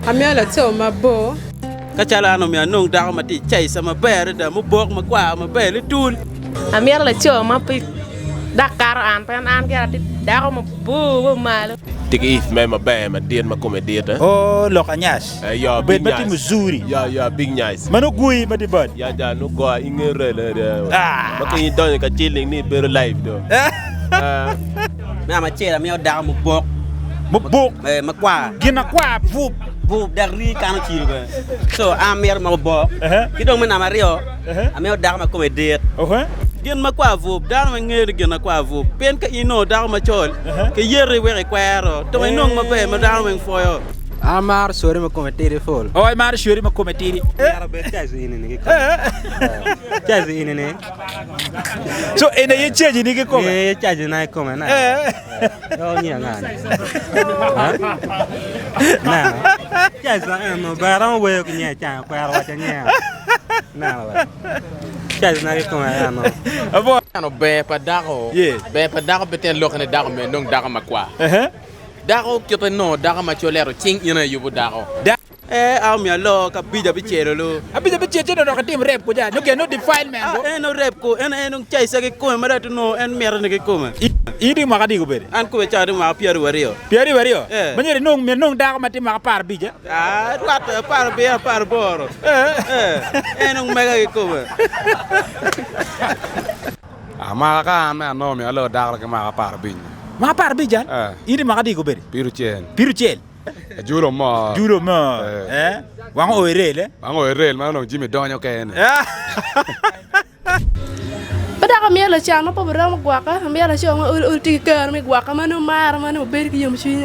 Amela tell my bo. Kachalano me anong dako mati chai sama bear da mo bok magwa ma bele tul. Amela cho ma pi Dakar an pen an kaya ti dako ma bo malo. Tiki if me ma ba ma dien ma komedita. Oh, look anyas. Ya Bet mati Missouri. Ya big nice. Mano gui mati bad. Ya no go ingere le. Maki don ka chilling ni better life do. Me ama chela me dako mo bok. Mo bok magwa. Gina kwa vup. Vup dari kanu chiru ba. So amer ma bok. Kidong me na mario. Ame dako ma komedit. Gen makwa vup dan ma ngere gen makwa vup pen ka ino da ma chol ke yere we kwero to nong ma be ma da ma foyo Amar sori ma kometiri fol. Oh, ay mar sori ma kometiri. Yara be chazi ini ni. Chazi ini ni. So ene ye chazi ni ke kome. Ye chazi na kome na. Yo ni ngani. Na. Chazi na no baran we ko nya cha kwaro wa cha nya. Na wa. Chazi na ke kome ya no. Abo Ano be pa dako. Be pa dako beten lokane dako me nong dako makwa. Dako kyoto no dako macholero ching ina yubu dako. am ya lo ka bija bichero lo abija bicheche no ka tim rep ko ja no ke no define man go no rep ko en chai sa ke ko ma to no en mer ne ke ko ma idi ma ka di go bere an ko cha ma pier wario manyere no me no da ka mati ma par bija rat par be par boro en mega ke ko ma Ama ka me no me lo dako ka ma par bin. ma par bija idi ma ka di go bere Piru chen. Julo ma wang o rele Mango rel ma no Jimmy donyo ken. Pada kami la chang no pa bra ma gwa ka mi la chong ulti ka mi gwa ka manu mar manu ber ki yum chi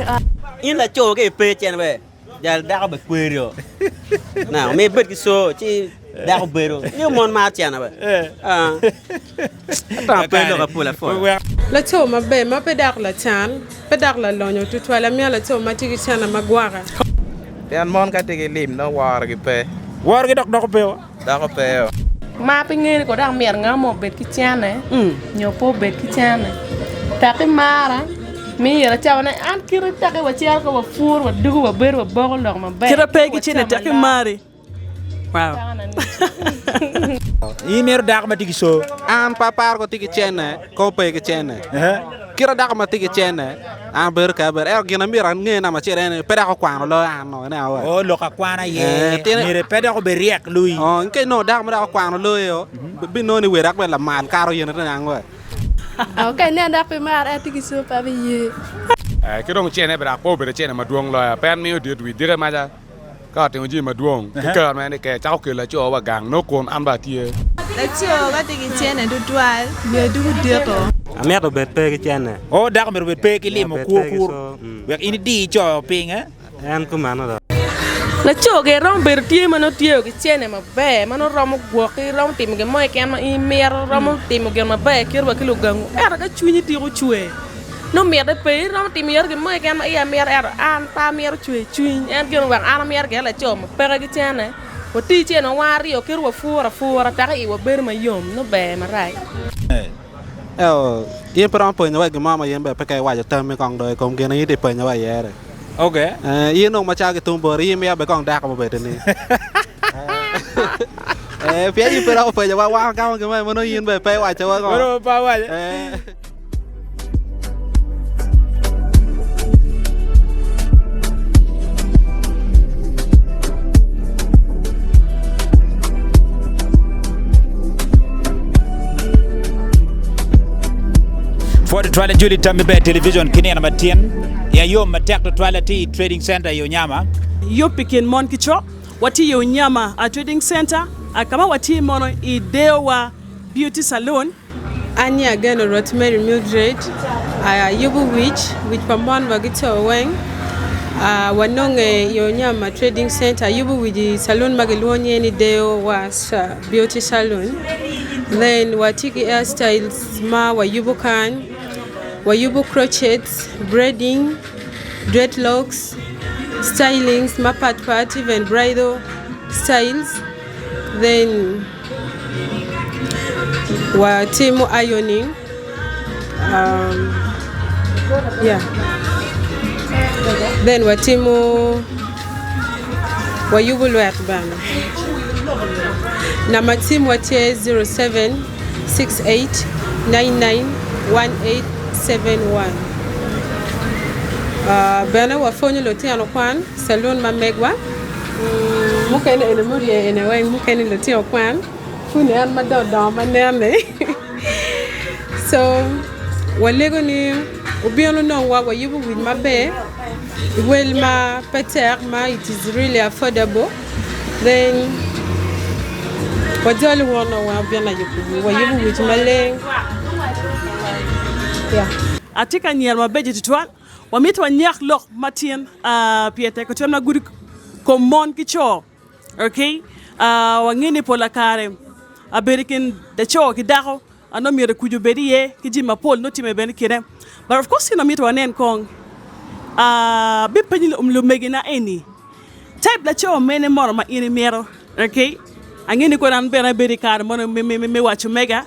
in la cho ke pe chen we ja da ka be kwero na me bet ki so chi da ko bero ni mon ma chen ba ta pe lo ka pula fo La to ma be ma pedak la chan pedak la lonyo tutwa la mi la to ma tigi chana magwara. Pian mon ka tigi lim no war ki pe. war ge dok pe Da ko pe. ma pe ngene ko dak mer nga mo bet ki chane nyo po bet ki chane ta ke mara mi yera chawana an kiri ta ke wa chial ko wa fur wa dugu wa ber wa bogol dok ma be kira pe ki chene ta ke mari wow imer da ka mati so An papar ko tigi chene ko pe ki chene. Kira da ko ma tigi chene. An ber ka ber er gina miran nge na ma chere pe da ko kwano lo an no na wa. oh lo ka kwana ye mere pede ko be riek lui Oh nke no da ma da ko kwano lo yo. Bi no ni we rak be la man karo yene na ngwa. okay ne dak pe mar atiki so pa be ye Ke dong chen e bra po be chen ma duong lo pen mi di wi dire ma ja. Ka te ji ma duong. Ke ma ne ke chao ke la cho wa gang no kon an ba tie. La tio ga tigi chene du twal me du deko. Amer do bet pe ki chene. oh da ka mer bet pe ki lim ko we ini di cho ping An ko mano da. la cho ke rom ber tie mano tie ki chene ma be mano rom gwo ki rom tim ke mo ke ma i mer rom tim ke ma be ki ro ki lu gang era ga chuni ti ko chue no mer de pe rom tim yer ke mo ke ma i mer era an pa mer chue chuin en ke wa an mer ke la cho ma pe ki chene o ti chene wari o ki ro fura ta i wa ber ma yom no be ma rai Ye pram pe nyawa ge mama yen be pe kai wa ja tam me kong do kom ge na yi de pe nyawa ye re. okay Ye no ma cha ge tum bo ri me be kong da ka be de ni. Pia yi pe ra pe ja wa ka ge ma no yin be pe wa cha wa ko. bro pa wa for the twala juli tambe be television kinena matien ya yo matek to twala ti trading center yo nyama yo pikin mon kicho wati yo nyama a trading center akama wati mono idewa beauty salon Anya again Rosemary Mildred yubu which pamwan bagito weng wanonge yo nyama trading center yubu with salon magelonye ni deo was beauty salon then watiki hairstyles ma wayubu kan wayubu crochets braiding dreadlocks stylings pat even bridal styles then watimu ironing then watimu wa yubul wet bana na matim watie 0768991871 bana wa fonyo lo tiano kwan salon ma megwa mukene ene muri ene way mukene lo tiano kwan funi an ma do ma nerne so walego ni ubiano no wa yubu with my bear well ma peter ma it is really affordable then wajali wana wa biana yubu wa yubu with maleng yeah atika nyer ma beje tutwal wa mit wa nyak lok matien piete ko tona guri ko mon ki cho okay wa ngini pola kare aberikin de cho ki dako ano mi rekuju beriye ki jima pol no time ben kire but of course ina mit wa nen kong bi penil lu megina eni type la cho mene moro ma ini mero okay angini ko ran bena beri kare mo me watch mega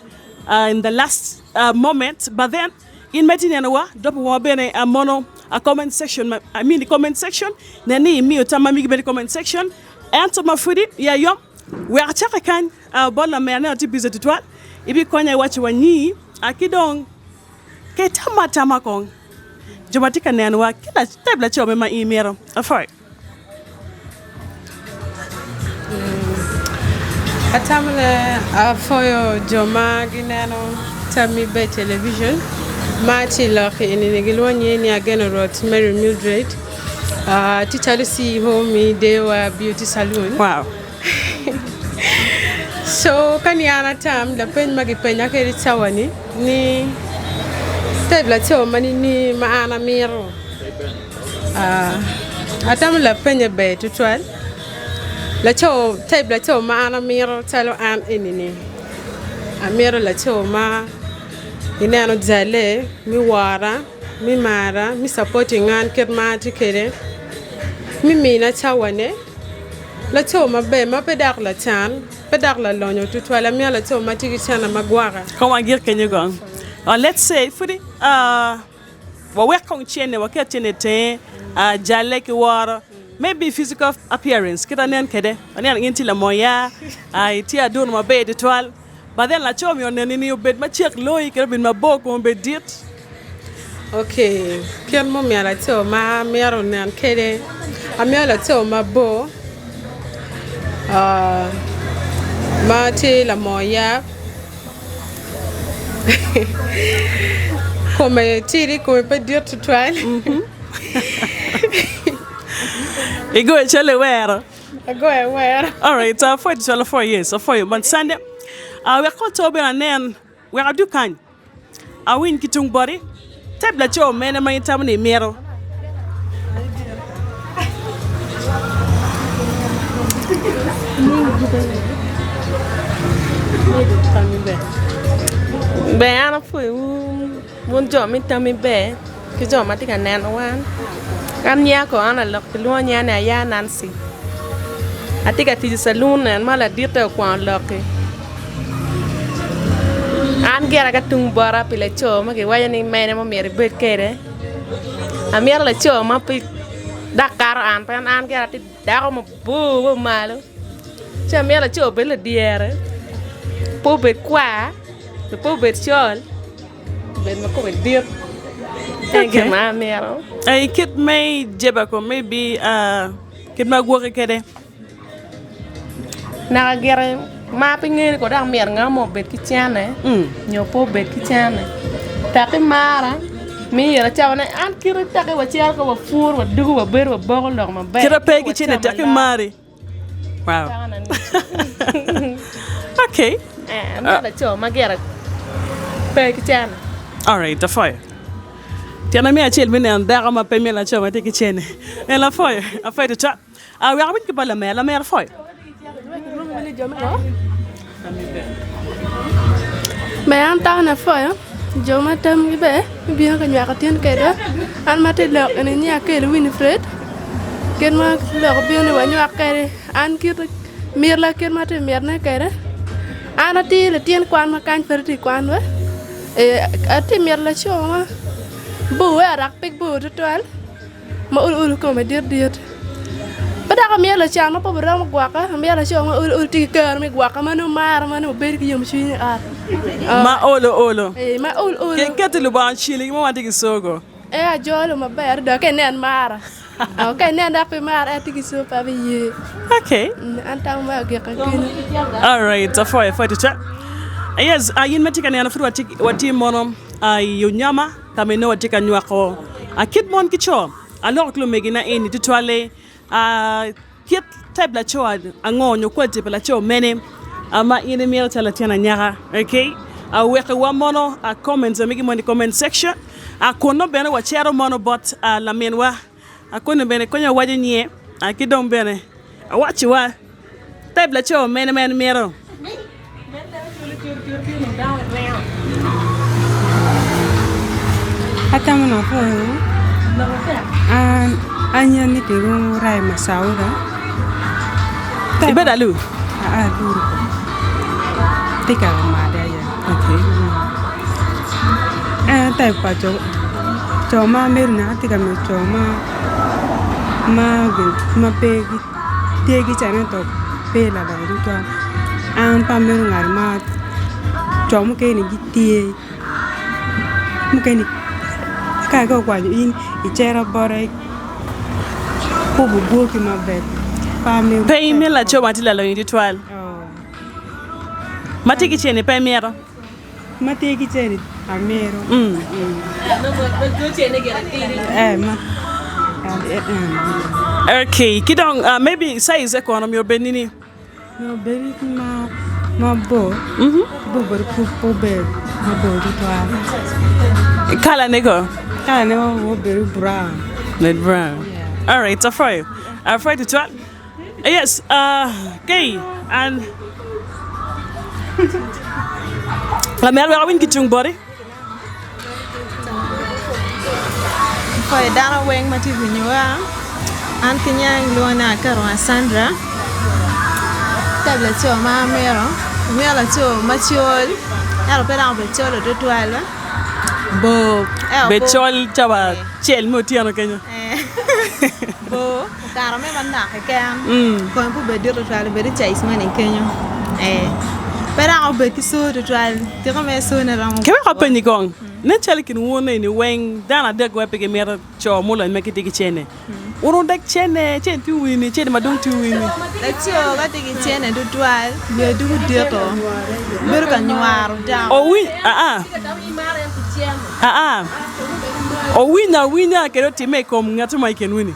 in the last moment but then in Metinenwa, drop one bene a mono a comment section. I mean the comment section. Nani mi utama mi gibeni comment section. Answer my foodie. Yeah yo. We are chaka kan bola me na ti bize tutwa. Ibi konya wachi wanyi akidong ke tama kong. Jomatika nenwa kila tabla cho me ma imero. Afai. Atamle afoyo joma gineno tami be television. Marty Lock in the Gilwanya General Mary Mildred. Teacher see home they were beauty salon. Wow. So Kanyana Tam, the pen Magipena Keritawani, ni Tablato Mani ni Maana Miro. Atam la penya bay to 12. Lacho Tablato Maana Miro Talo and Inini. A Miro Lacho Ma. Inano zale mi wara mi mara mi supporting an kermati kere mi mina chawane la to mabe ma pedak la chan pedak la lonyo tutwala mi la to matiki chana magwara Come on, get can you go? Let's say for the wa work on chene wa ketene te jale ki wara maybe physical appearance kita nen kede nen nginti la moya ti adon mabe de twal. But then la chomi on nini bed ma check loy kero bin ma bok on bed dit. Okay, kian mo mi ala to ma mi aro nan kede a mi ala to ma bo ma te la moya come tiri come pe dit to twal. Igo e chele wera. Go where? All right, for the 4 years, so for you man Sunday. We are called to be an end. We are do kind. I win kitung body. Type la cho mena ma itamni mero. Be ana foi mun jo mi tami be ki jo ma tika nan wan kan nya ko ana lok ti lo nya na ya Nancy atika ti salon nan mala dirta ko an lok an gera ka tung bara pile cho ma ke waya ni mene mo mere bet kere amier la cho ma pi Dakar an pan an gera ti da ko mo bu malo cha amier la cho be la diere po bet kwa the po bet chol ben ma ko dir Okay. ma mero Ay kit may jeba ko maybe kit ma gwo kede. na gere ma pe ngere ko da mer nga mo bet ki tiane nyo po bet ki tiane ta ke mara mi yera chawana an kire ta ke wa chial ko wa fur wa dugu wa ber wa bogol dog ma be Kira pe ki chine ta ke mari. Wow. Okay. ma da cho ma gere pe ki tiane All right, the fire. Tiana mi achel mi ne ndara ma pe mi la chama te ki chene. E la fire, a fire to chat. We are with la mer fire. Mẹ ăn tao nè phải á, giờ mà tâm cái bé, bây giờ nhà cái tiền cái đó, ăn mà thì lợn anh nhà cái là Winifred, cái mà lợn bây giờ nhà cái ăn kia miệt là cái mà thì miệt này cái đó, ăn là tiền quan mà can phải thì quan nữa, thì miệt là cho mà, bố à đặc biệt bố rất toán, mà ul có mà điệt, bắt đầu ka mier la chang no po bra mo gwaka mier la chong ul ti ka mi gwaka manu mar manu ber ki yom shi ar ma olo eh ma ul ke te lu ban chili mo wati ki sogo a jolo ma ber da ke nen mar ke nen da pe mar a ti ki so pa bi ye okay antang ma ge ka kin all right so for to chat yes ayin metika ne ana furu wati monom ay nyama tameno wati ka nywako a kit mon ki cho alors que megina eni tutwale kit type la cho angonyo ko type la cho mene ama ine miel tala tiana nyara okay a weke wa mono a comments megi mon comment section a kono bene wa chero mono but la menwa a kono bene konya waje nye a kidom bene a wachi wa type la cho mene mero hata mna fo anya ni ke go rai masauda ibeda lu duru tika ma da ya okay tai pa cho ma merna tika me cho ma pe te gi chana to pe la ba ru to an pa meru ngar ma cho mo ke ni gi tie mo ke ni ka go kwa in I chera bore po bu ki ma bet pa me pe me la cho matila lo indi twal matiki chene pe mero matiki chene a mero ma okay kidong maybe size economy or benini no beri ma bo bo ber po be ma bo twal kala nego wo ber brown net brown all right so for you afraid to twal yes okay and la mer wa win kitung body Foi dana weng mati vinywa an kinyang luana karo Sandra tabla cho ma mero mela cho machiol ero pera be cholo to twala bo bechol chaba chel mo tiano kenya bo karo me manna kekam ko pu be dir to twala be chais mani kenya pera be ki so to twala tiro me so na ram kewe ka penyi gong ne chali kin wona ni weng dana de gwa pege mera cho mulo me kiti chene urun dek chene chen tu wini chene madung tu wini la cho ga tigi chene to twala be du dito ber ka nywaru da o wi o wina kero time kom ngatu mai ken wini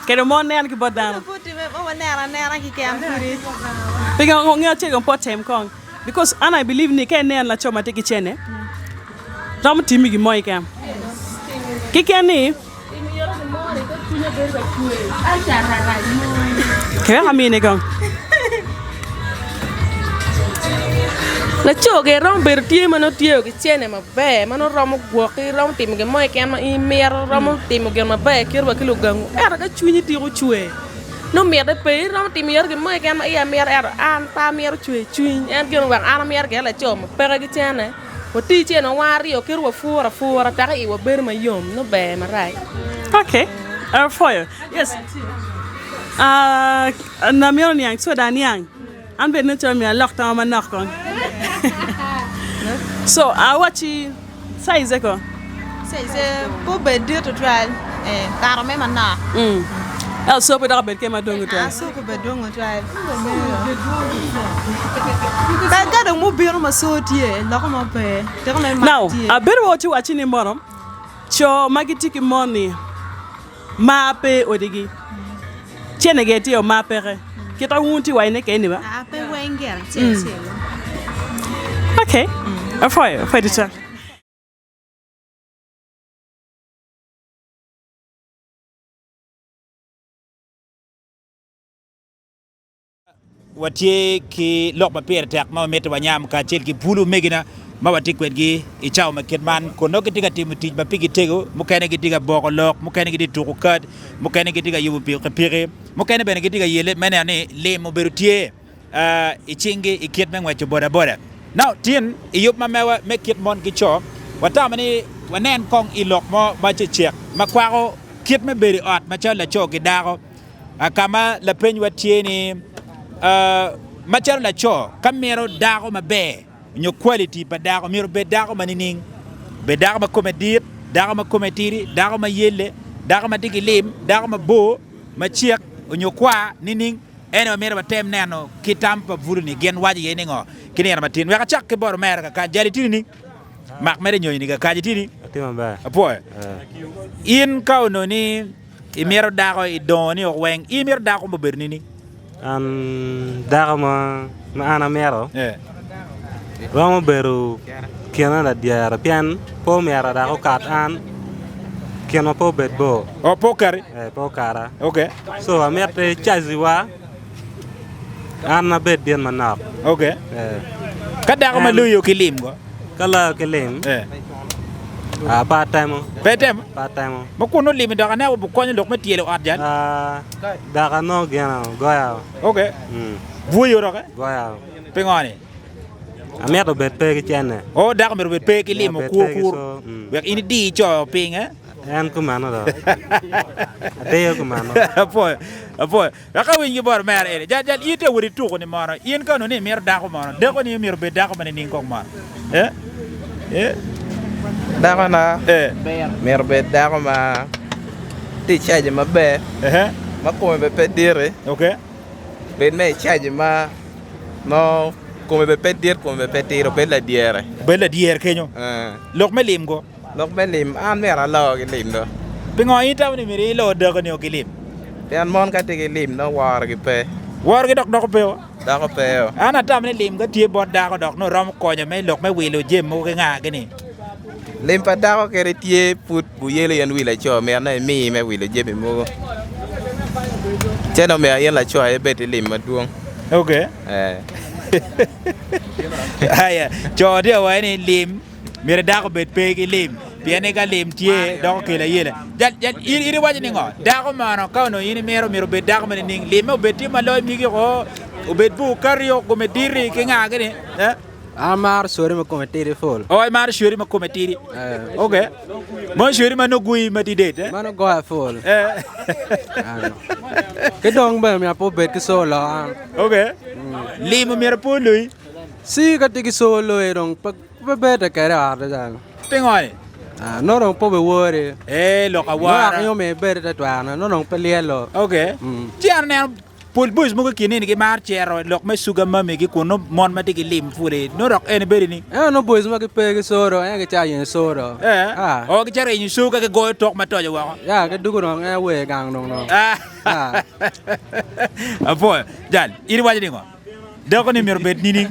kero mon ne an ki bodana puti me o nera ki kem puri pege ngo che gon potem kong because and I believe ni ken ne la cho matiki chene ram timi gi moy kam kikeni ke amine gong la choge rom ber tie mano tie ki chene ma be mano rom gwo ki rom tim ge moy kam I mer rom tim ge ma be ki ro ki lu gangu era ga chunyi ti ro chue no mer de pe rom tim yer ge moy kam I mer era an pa mer chue chuin en ge ro an mer ge la chom pe ga chene Wati chene wari o kiru fura taka I wa ber ma yom no be ma rai. Okay. For you. Yes. Na mion yang so dan yang. An be no chom ya lock ta ma nok kon. So, wachi size ko. Size po be dir to twal karo me manna. El so be da be ke ma dongo to. So ko be dongo twal. Ga da mu biro ma so tie lo ko ma pe. Now, a bit what you watching in bottom. Cho magitiki money. Mape odigi. Chene geti o mapere. Kita wunti wa ine ke ni ba? Pe wenger che. Okay. For the chat. watie ki lok ma per tak ma meto wanyam ka chel ki pulu megina ma wati kwet gi I chaw ma ket man ko no ki tiga timu tij ma pigi tego mo kene gi tiga boko lok mo kene gi di tuku kat mo kene gi tiga yubu pire mo kene bene gi tiga yele mene ne le mo berutie I chingi I ket men wacho boda now tin I yup ma mewa me ket mon ki cho wata mani wanen kong I lok mo ba che chek ma kwaro ket me beri ot ma cha la cho gi daro akama la penyo tieni machar la cho kamero dago mabe nyo quality pa dago miro be dago manining be dago ma komedir dago ma kometiri dago ma yelle dago ma digilim dago ma bo ma chiek nyo kwa nining ene mero batem neno kitampa vuluni gen waji yeni ngo kini ma tin wa chak ke bor mer ka jali tini mak mere nyoy ni ka jitini Tema ba. Apo in ka no ni imero dago idoni o weng imero dago mo bernini Dago ma ana mero. Ramo beru kiana la diara pian po mera dago kat an kiana po bedbo. O po kari? Po kara. Okay. So amerte chaziwa ana bed bien manak. Okay. Kada ko maluyo kilim go. Kala kilim. Part time. Part time? Part time. Makuno lim do kana bu konyo dok metielo adjan. Daga no gena goya. Okay. Vuyo ro ka? Goya. Pengoni. Ameto bet pe chene. Oh daga mer bet pe kilim ko kur. Wek ini di cho ping En kumano do. Adeyo kumano. Apo. Aka wingi bor mer ere. Jajal ite wuri tu ko ni maro. In ka no ni mer dago maro. De ko ni mer bet dago man ni ko maro. Dago na mer bet dago ma ti chaje mabe ma come be pedire ben me chaje ma no come be pedir come be petiro bella diere kenyo lok me lim go lok me lim an mera lo gi lim do pingo ita ni meri lo de ko ni gi lim pian mon ka ti gi lim no war gi pe dok pe dago pe ana tam ni lim ga tie bot dago dok no rom ko nya me lok me wi lo jem mo ga nga gini lim pa dago kere tie put bu yele yan wi la cho me na mi me wi lo jem mo cheno me yan la cho e bet lim ma duong okay haya cho dia wa ni lim mere dago bet pe gi lim piane ga lim tie dok ke la yele jal iri waji ni ngo dago mano ka no yini mero bet dago man ni lim mo bet ma lo mi gi ko o bet bu kario ko me diri ke nga gini Amar sori ma kometiri full. Oh, amar sori ma kometiri. Okay. Mon sori ma no gui ma di date. Mano go full. Ke dong ba mi apo bet ke solo. Okay. Lima mi apo lui. Si ka tiki solo e dong pa bet ka ra da jan. Pengoni. No dong po be wori. Lo ka wara. No yo me bet da twana no dong pelielo. Okay. Ti an Pul bus mo kini ni mar chero lok me suga mami ki kuno mon mati ki lim fure no rok ene beri ni no boys ma ki pe ki soro ki cha yin soro o ki chare ni suga ke go tok ma toja wa ya ke dugo no we gang no apo jal iri waji ngo de ko ni mer bet ni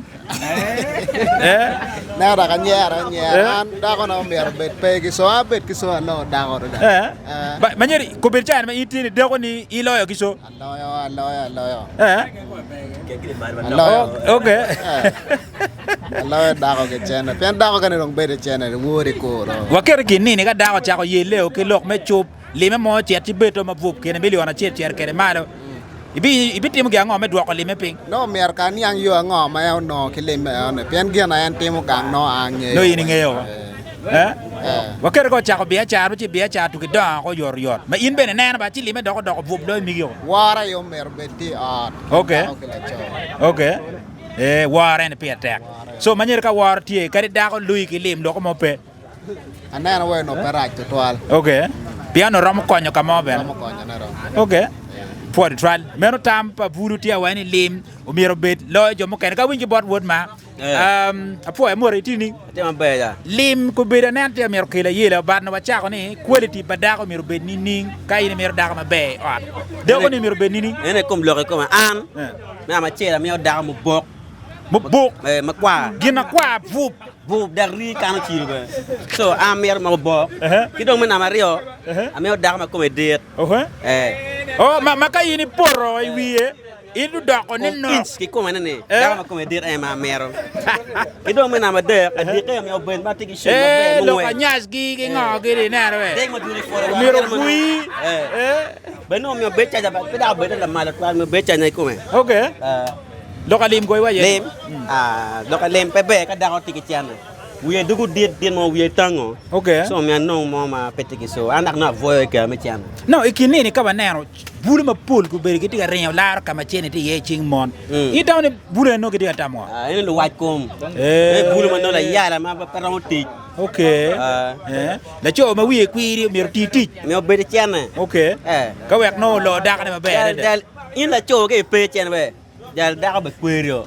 na da kan nyera da ko no mer bet pe ki so no da ko ba manyeri ko bet chan ma itini de ko ni iloyo ki so loyo okay loyo da ko ke chena pen da ko kan rong bet chena wori ko ro wa ker ki ni ga da ko cha ko yele o ki lok me chup le me mo chet ti beto ma vup ke ne miliona chet ke ma do ibi timu ga ngome dwa ko lime ping no mer kan yang yo ngoma ya no ke lime ne pen gi na en timu gang no ange no yini ngeyo wa kere ko cha ko bia cha ti bia cha tu ke da ko yor ma in bene na ba ti lime do ko vup do mi yo wara yo mer beti at okay wara ne pe attack so manyer ka war ti ka da ko lui ki lim do ko mo pe anana we no peraj to twal okay piano ram ko nyo ka mo be okay for the trial meno tam pa vuru tia wani lim o miro bet lo jo mo ken ka winji bot wod ma apo e mori tini tema be ya lim ko be na tia miro kila yela bad na wacha ko ni quality bada ko miro bet ni ning kay ni miro da ma be at de ko ni miro bet ni ene comme lo ko an na ma chela mi da mo bok ma kwa gina kwa vup dari kana chiru be so amer ma bo ki dong mena mario ameo da ma comme det oh maka yini porro ay wiye idu doko ni no ki comme nene da ma comme det ma mero ki dong mena ma de di ke ameo ben ba tiki shema be lo anyas gi ngo gi na re deng ma duri fora miro kui be no meo be cha ba pe da be da mala kwa me be cha nai comme okay lo ka lim koy waye lim lo ka lim pe be ka da ko tiki chana we do good did mo we tango. Okay. So me no mo ma petiki so anak na voyo ka me chan. No, ikini ni kaba nero. Bulu ma pool ku beri kiti ka renyo lar kama chene ti ye ching mon. I taw ne bulu no kiti ka tamo. Ene lo white kom. Bulu ma no la yala ma ba parang ti. Okay. La cho ma wiye kwiri mi ti. Me obede chan. Okay. Ka wek no lo dak ne ma be. Dal in la cho ke pe chan be. Dal dak ba kwiri.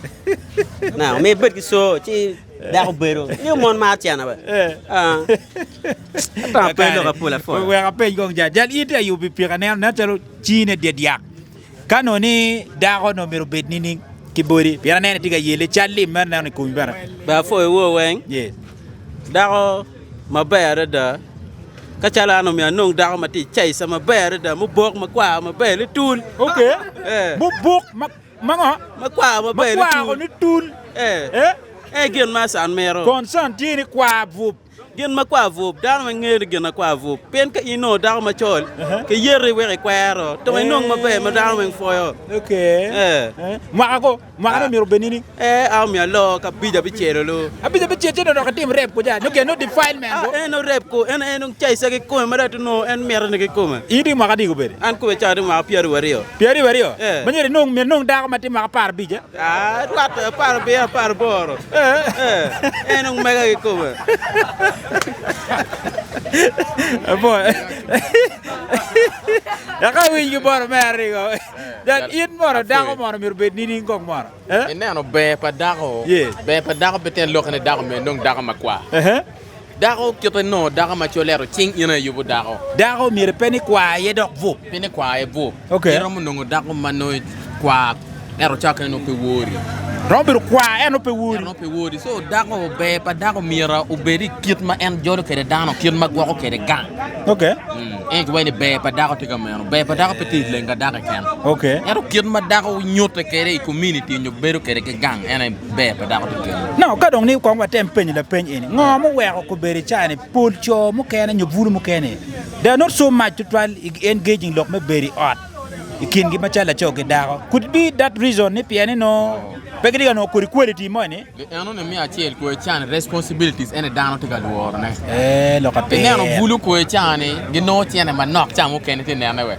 Na me bet ki so chi dak bero. Ni mon ma chan ba. Ta pe lo ka pula fo. We ka pe gong jal ite yu bi pi ka ne na chalo chine de diak. Kano ni dako no mero bet ni kibori. Pi ne tiga yele chali mer na ni ku bara. Ba fo wo wen. Yes. Dako ma bayar da ka chala no mi anong dako ma ti chai sama bayar da mu bok ma kwa ma bay le tul. Okay. Mu bok ma kwa ma bay le tul. Ni tul. Gen ma san mero. Konsan ti ni kwa vup. Gen ma kwa vup dan ma ngere gen kwa vup. Pen ka ino dako ma chol. Ke yere we kwaro. To ma nong ma bay ma dako men foyo. Okay. Ma no mero benini. Aw mi alo ka bija bi chero lo. Abija bi chero no ka tim rep ko ja. No ke no define man go. No rep ko en chai sa ke ko ma da no en mer ne ke ko ma. Idi ma ka di go beri. An ko cha ma pier wario. Pier wario. Manyere nong dako ma tim ma par bija. Rat par be par boro. En mega ke ko ma. Boy. Ya ka win you bor meri go. Dan in moro dako moro mir be ni ngong moro. Ene no be pa dako. Be pa dako beten lokane dako me nong dako makwa. Dako kito no dako ma cholero ching ina yubu dako. Dako mir peni kwa ye dok vup. Peni kwa ye vup. Okay. Ero mo nong dako mano kwa ero chaka no pe wori. Robert kwa eno pe wuri. Eno pe wuri. So dako be pa dako mira uberi kit ma en jodo kede dano kit ma gwa ko kede gang. Okay. En ko be pa dako tiga mero. Be pa dako petit lenga dako kan. Okay. Ero kit ma dako nyote kede community nyo beru kede ke gang en be pa dako tiga. No, ka dong ni ko wa tem penny la penny eni. Ngo mo we ko beri chani pol cho mo kene nyo vuru mo kene. They are not so much to try engaging lock me very odd. Ikin gi ma chala cho ke dako. Could be that reason ni piani no. Pegri no quality money. Eno ne mi achel ko chan responsibilities ene dano tiga duor ne. Lo ka pe. Ne no bulu ko chani gi no tiene ma nok chamo kene ti ne we.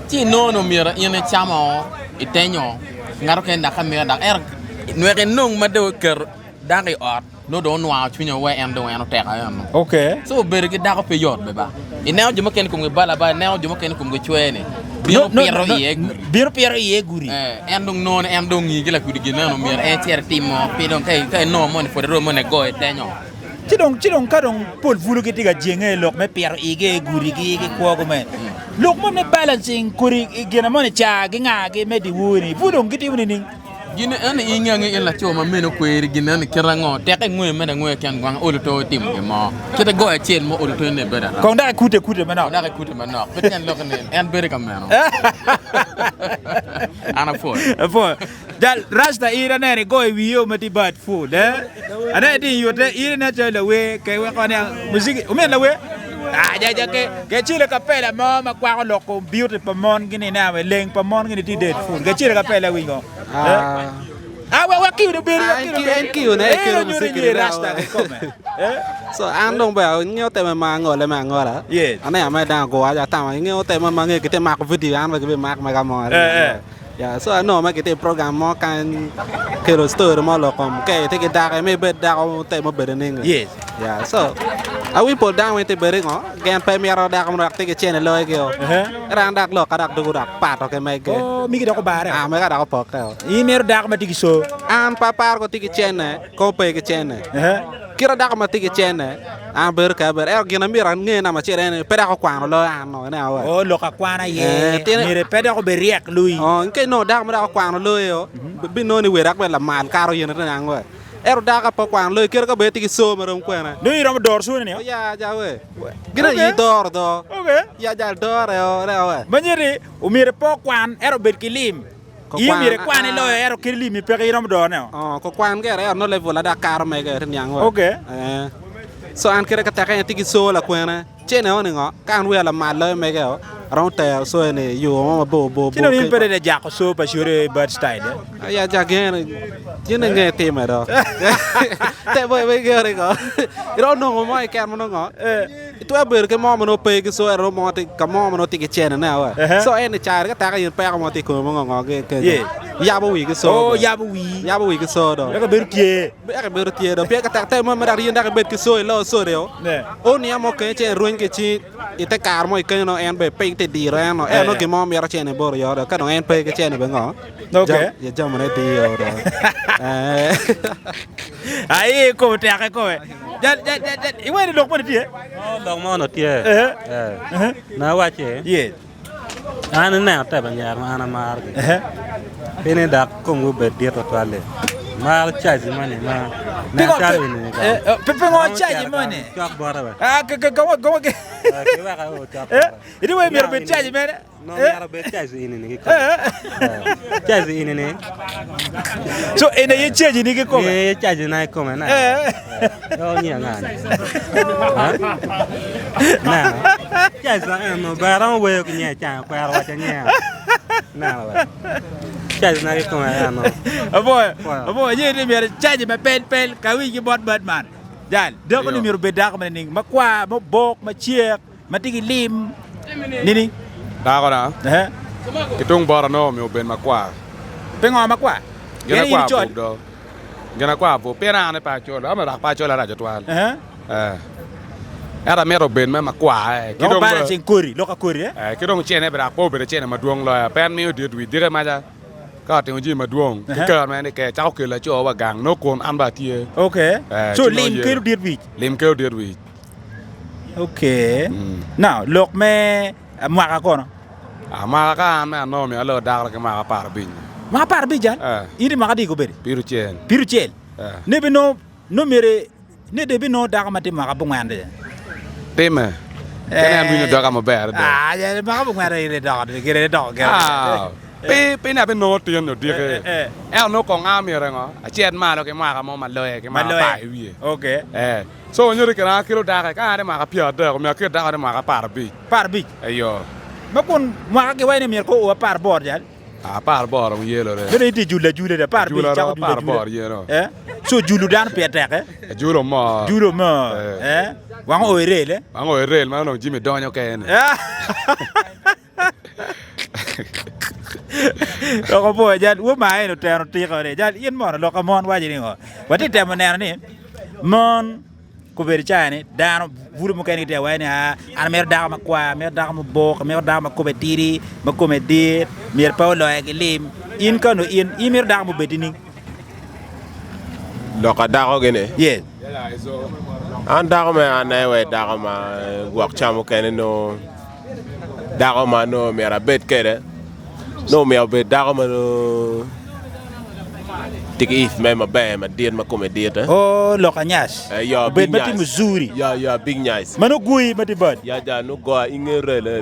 Ti no mira ine chamo itenyo ngaro ken da kamera da no ke nong ma de ker da ri ot no do nwa chunyo we endo eno te ka no. Okay. So bergi da ko pe yot be ba. Ine o juma ken ko bala ba ne o juma ken ko chwene. Biro piero ye guri. Endong non endong yi gila kudi gina no mir entier timo pidon kai no money for the room ne go etenyo. Chidong kadong pol vulu kitiga jenge lok me piero ige guri gi ko go men. Lok mo ne balancing kuri gina mo ne cha gi nga gi me di wuni. Budong kiti wuni ning. Gina ane inga ngi la choma meno ko eri gina ne kirango te ka ngwe me ngwe kan gwang olo to tim ke mo. Kita go chen mo olo to ne beda. Ko nda kute me no. Da kute me no. Peten lok ne en bere kam no. Ana fo. Dal rasta ira ne go wiyo mati bad food ana di yote ira na chale we ke we ko ne music o men la we ja ke chile kapela mama kwa ko loko beauty pamon gini na we leng pamon gini ti dead food ke chile kapela we go wa kiu de beri kiu ne kiu music rasta so andong ba ngeo te ma ngole ma ngola ana ma da go aja ta ma ngeo te ma nge ke te ma ko video an ba ke ma ga mo ya so no ma ke te program mo kan ke ro store mo lo kom ke te ke da me be da ko te mo be ne yes ya so awi pol da we te be ngo gen pe mi ro da ko rak te ke chene lo ke ran dak lo ka dak du dak pa to ke me ke mi ki da ko bare me ga da ko po ke i mer da ko ma tigi so an pa par ko tigi chene ko pe ke chene kira da ko ma tigi chene an ber ka ber gina mi ran nge na ma chere pe da ko kwano lo an no na wa o lo ka kwana ye mi re pe da ko be riek lui ke no da ma da ko kwano lo yo bi no ni we rak be la man karo yena na ngwa da ka po kwano lo kira ko be tigi so ma rom kwena no i rom dor su ne ya ja we gina i dor do okay ya ja dor yo na wa manyeri o mi re po kwan bet kilim i mi re kwan lo kilim mi pe rom dor ne ko kwan ke no level da karo me ke nyang wa okay so an kira ka ta ka tigi so la kwena chene oni ngo kan we la malo me ke around there so any you mama bo Chino yin pere de jako so pa sure bird style. Ya jagen yin nge team do. Te boy gere ko. Ro no mo ke mo no. Itu ber ke mo no pe ke so ro mo te ka mo no ti ke chen na wa. So any char ka ta ka yin pe ka mo ti ko mo ngo ke. Ya bo wi ke so. Oh ya bo wi ke so do. Ka ber tie. Ka ber tie do. Pe ka ta te mo ma da yin da ka bet ke so lo so de. O ni mo ke che ruin ke chi ite kar mo ke no en be pe te di ra no. No ke mo mi ra chen bo yo do. Ka no en pe ke chen be ngo. Okay. Ya jam ne ti yo do. Ai ko te ka ko. Ja iwe ni lok mo tie. Lok mo no tie. Na wa che. Ye. Ana na ta ban ya ana mar. Bene da ko mo be dia to ale. Mar chaji mane ma. Na ta ni. Pepe ngo chaji mane. Chak bora ba. Go ke. Ke wa ka o chak. Ini we mir be chaji mane. No yara be chaji ini ni. Chaji ini ni. So ene ye chaji ni ke ko. Ye chaji na ko na. Yo ni ngani. Na. Chaji na no baran we ko nya cha ko ara wa cha nya. Na ba. Chaji na ko na no. Abo ye ni mir chaji ma pel ka wi ki bot man. Dal do ko ni mir be da ko ni ma kwa ma bok ma chiek ma tigi lim. Ni. Da ko na. Kitong bora no mi ben makwa. Pengo makwa. Gena kwa do. Gena kwa bo pera ne pa cholo, ama da pa cholo ra jotwal. Era mero ben me makwa. Kidong bara sing kuri, loka kuri kidong chene bra po bere chene maduong lo pen mi di dwi dire ma ja. Ka te ji maduong. Ke ma ne ke chao ke la cho wa gang no kon an ba tie. Okay. So lim ke di dwi. Lim ke di dwi. Okay. Now, look me maka kono. Maka ka me no me alo da ka maka par bin. Maka par bin jan? Ini maka di ko beri. Piru chen. Piru chen. Ne be no mere ne de be no da ka mate maka bungande. Tema. Kena bin da ka ma ber da. Ya maka bungande ile da ke da. Pe na be no tien no dire. No ko nga mi re ngo. A chen ma lo ke maka mo ma lo ke ma pa wi. Okay. So nyuri kena kilo da ka ade maka pia da ko me ke da maka par bi. Par bi. Ayo. Makon maka ke wayne mir ko o par bor jan. Par bor mo yelo re. Bere ti jula da par bi cha par bor yelo. So julu dan petek Julu mo. Wang o rele. Wang o rele ma no jimi donyo ken. Lo ko jan wo mai no ter ti ko re jan yen mo lo ka mon wa jini ngo. Wati te mo ner ni. Mon ko beri chane dano vuru mo kani te wayne an mer da ma kwa mer da ma bok mer da ma ko betiri ma ko medir mer paulo e lim in kanu in mer da mo betini lo ka da ko gene yes an da ko me an we da ko ma wak chamo kene no da ko ma no mer bet kere no mer bet da ko ma no tiki if me ma ba ma dir ma come dir oh lo kanyas ya bet mati mzuri ya big nice mano gui mati bad ya ja no go ingere le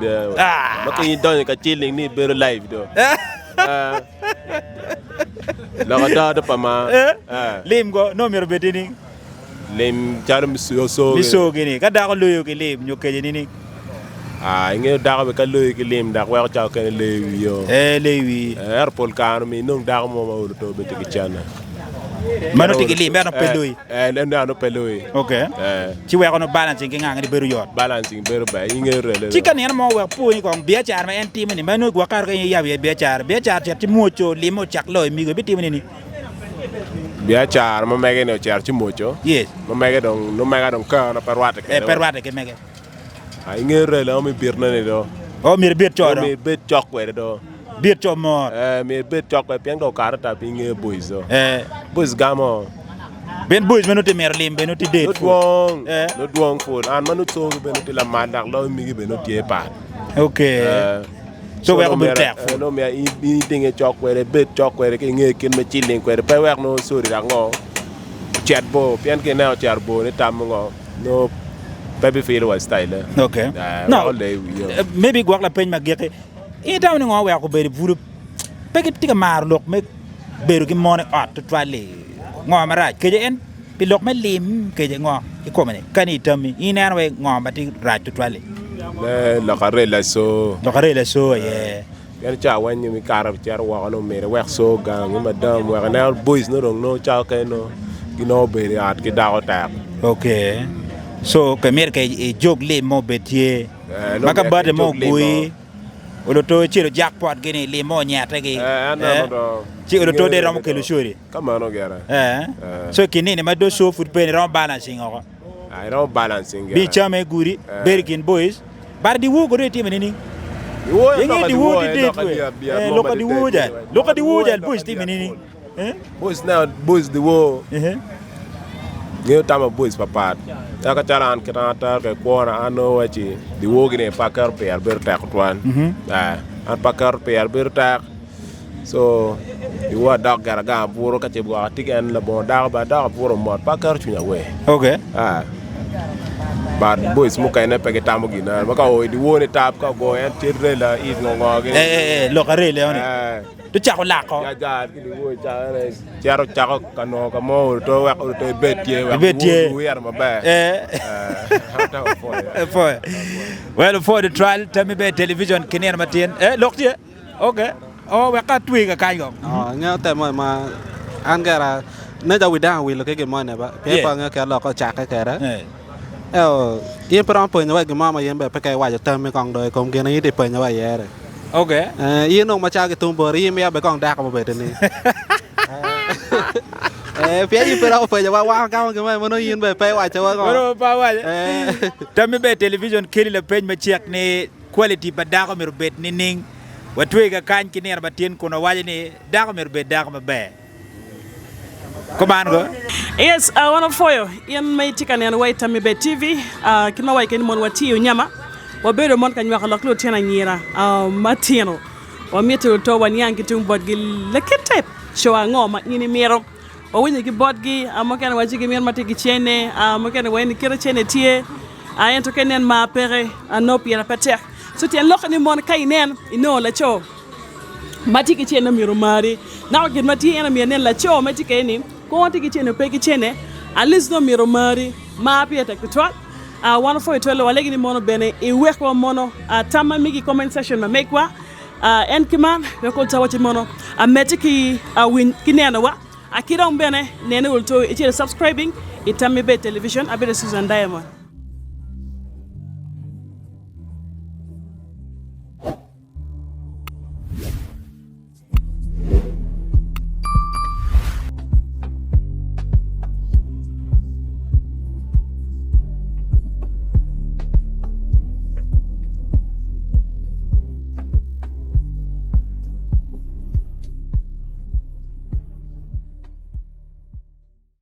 ma ko don ka chilling ni ber live do lo ka da pa ma lim go no mer betini lim jarum so miso gini ka da ko loyo ke lim nyoke ni inge da ko ka loyo ke lim da ko cha ke lewi yo lewi airport kan mi no da ko mo ma to be tiki chana mano tiki lim no peloi no peloi okay ci we ko no balancing ke nga di beru yor balancing beru ba inge rele ci kan yan mo we pu ni ko bia char ma en tim ni mano ko kar ko ya bia char ci mocho limo chak loy mi go bi tim ni bia char ma mege no char ci mocho yes ma mege don no mega don ka na perwate ke mege inge rele o mi birna ni do o mi bir cho do mi bet chok we do bir cho mo mi bet chok we piang do karata pinge boys do boys gamo ben boys menu te mer lim benu ti date no duong food an manu to benu ti la mandak lo mi gi benu ti pa okay so we ko bir tek no me i dinge chok we bet chok we ke nge kin ma chilling we pe we no sori da ngo chat bo pian ke na chat bo ni tam ngo no baby feel was style okay no maybe gwak la peñ ma gete e taw ni ngo we ko beri vuru pegi tiga mar lok me beru ki mone at to twale ngo maraj ke en pi lok me lim ke ngo ko mane kani tami ina we ngo bati raj to twale le lokare la so yeah yan cha wan mi karab char wa no mere wek so gang madam wa na boys no rong no cha ke no gino be at ki da ta okay so kamer ke jog le mo betie maka bade mo gui olo to chiro jackpot gene le mo nyata ge chi olo to de ram ke lu shuri kama no gara so kinini ma do so foot pen ram balancing ko I don't balancing bi chame guri berkin boys bar di wo go de tim ni wo di wo di loka di wo ja boys tim ni boys now boys the wo New time of boys papa. Ya ka charan kita tar ke kuara ano wachi. Di wo gine pakar per bertak tuan. An pakar per bertak. So di wo dak gara buru ka cebu atikan la bon dak ba dak buru mot pakar chunya we. Okay. But boys muka ina peke tamu gina. Maka o di wo ni tap ka go en tirre la is ngongo gine. Lokare le oni. Tu chako lako. Ya ki di wo chako kano kamo to wak to betie wer ma ba. Well, for the trial, tell me about television Kenyan Martin. Look here. Okay. Oh, we got twig a kind of. Nghe tại mà anh cái là nếu đâu đang vì là cái món này bạn, cái phần cái lọ có chặt cái đó. Yên phải nói như vậy cái món mà yên phải cái vài giờ mới còn đời công kia này thì phải như vậy rồi. Okay. Yên ông mà cha cái tung bờ yên mới phải còn đạc mà về đây này. Phía yên phải đâu phải như vậy wow cao cái mà nó yên phải phải vài chỗ còn. Tell me about television kiri la page ma check ni quality ba da ko mer bet ni ning. Watwe ga kan Kenyan Martin kono waje ni da ko mer bet da ko be. Come on go. Yes, I want to for you. Ian may tikan yan way Tammy Bet TV. Kina way ken mon wati nyama. Wa bedo mon kan nyaka loklo tena nyira. Matino. Wa mieto to wan yanki tung bodgi lekete. Show ngoma ni mero. Wa winyi ki bodgi amokan waji ki mer mati ki chene. Amokan wayni kira chene tie. Ayento kenen ma pere anopi na petek. So tien lokani mon kainen ino la cho. Mati ki chene miro mari. Na wakit mati ena mi nen la cho mati keni. Ko wati ki chene pe ki chene. At least no miro mari. Ma pia tek twat. One for it walegi ni mono bene I work wa mono tama migi comment section ma make wa en kiman we ko tawachi mono meti ki win kinena wa akira bene nene ulto subscribing itami be television abere Susan Diamond.